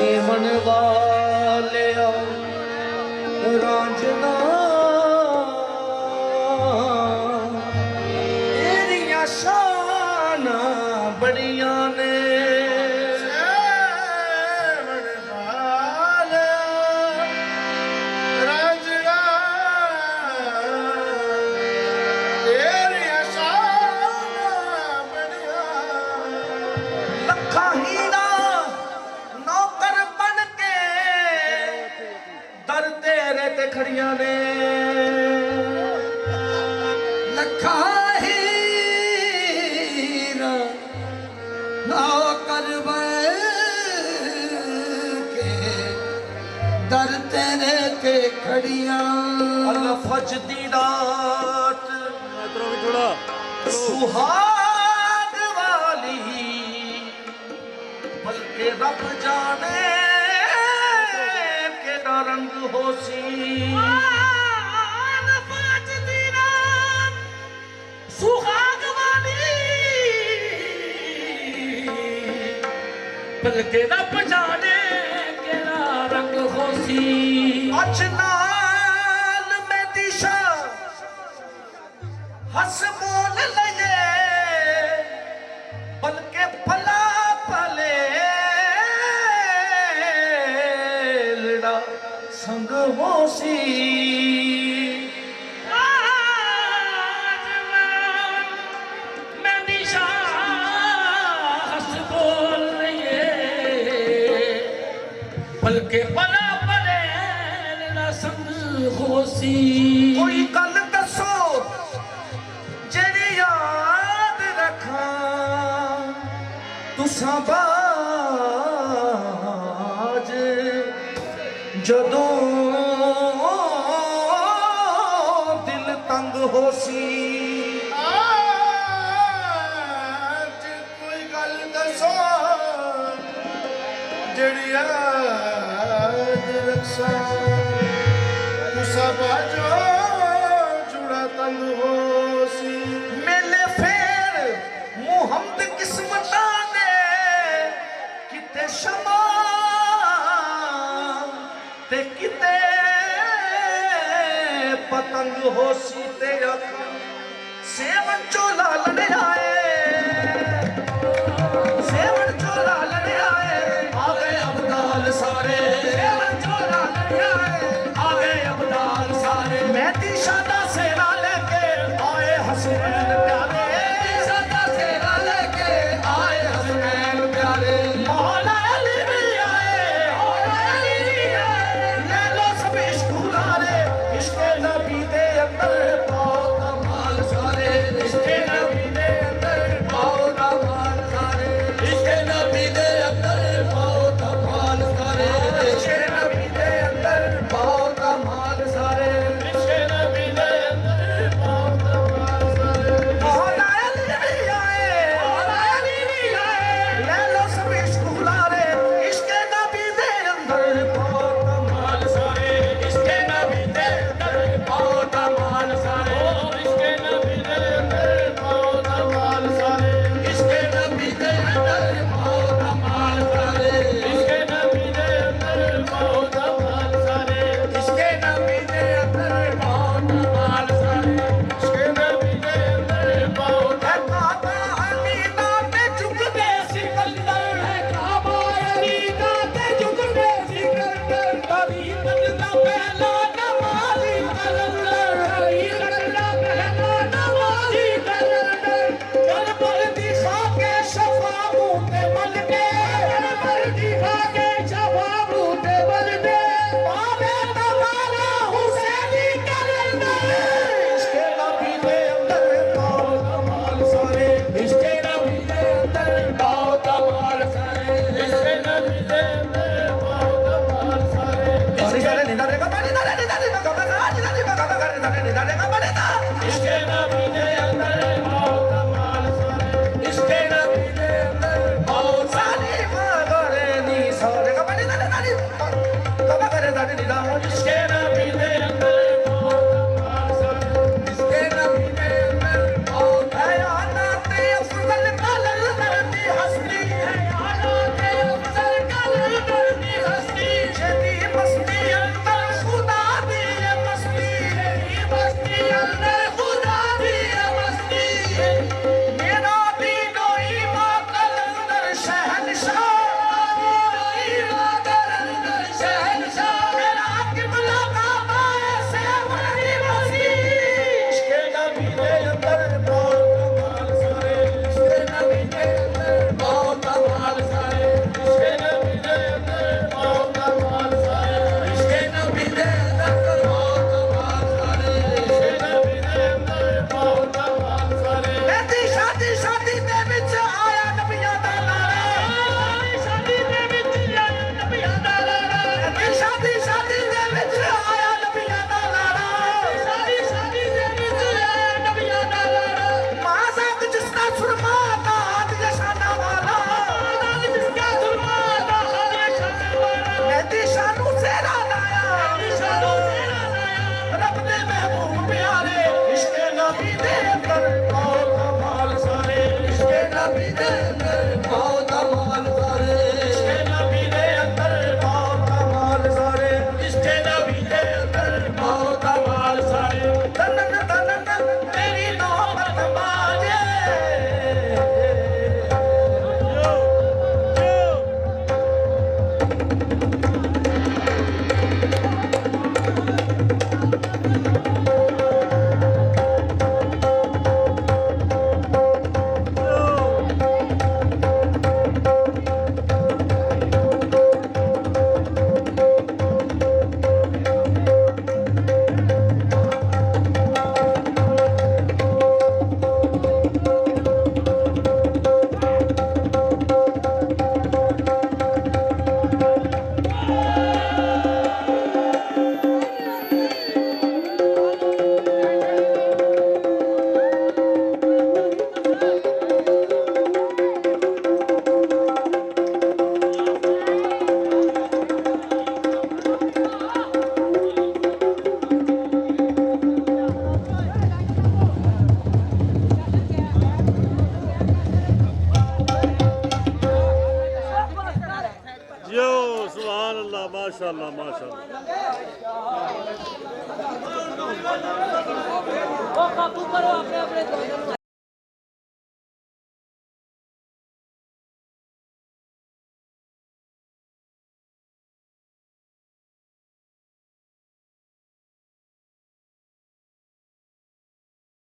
seven Walia Raanjhanaa तेरिया शाना बड़िया ने खड़िया ने लखा हीरा नौकर के दर तेरे के खड़िया फज दी रात सुहाग वाली बल्कि रब जाने रंग होसी सुहाग वाली बल्कि रब जाने केड़ा रंग होसी अचनाल में दिशा हस बोल लगे बल्कि फला फले संग होसी मैं दिशा हंस बोल रही है बल्कि बना पड़े ना संग होसी कोई गल दसो जेरी याद रखा तुसा बाज जदों दिल तंग होसी आज कोई गल दसो जेड़ी याद रखसा तुसा बाजो जुड़ा तंग होसी मेले फेर मुहम्मद किस्मता ने किते शमा ते किते पतंग होसी ते सेवन चोला लड़े आए सेवन चोला लड़े आए आ गए अब्दाल सारे सेवन चोला लड़े आए आ गए अब्दाल सारे मेहदी शादा सेना लेके आए हसनैन प्यारे शादा सेना लेके आए हसनैन प्यारे मौला अली भी आए नबी दे अंदर पाओ कमाल सारे इसके नबी दे अंदर पाओ कमाल सारे इसके नबी दे अंदर पाओ कमाल सारे इसके नबी दे अंदर पाओ कमाल सारे इसके नबी दे अंदर पाओ कमाल सारे मौला अली भी आए ले लो सब इश्क बुलारे इसके नबी दे अंदर पाओ कमाल सारे इसके नबी दे कमाल सारे इसके नबी दे अंदर पाओ कमाल सारे इसके नबी दे अंदर पाओ कमाल सारे इसके नबी दे अंदर पाओ कमाल सारे इसके नबी दे अंदर पाओ कमाल सारे इसके नबी दे अंदर पाओ काबा अलीदा पे झुकते सिकंदर है काबा अलीदा पे झुकते सिकंदर कभी बदला पहला नमाज़ी कलंदर जियो सुभान अल्लाह माशाअल्लाह माशाअल्लाह वो काबू करो अपने अपने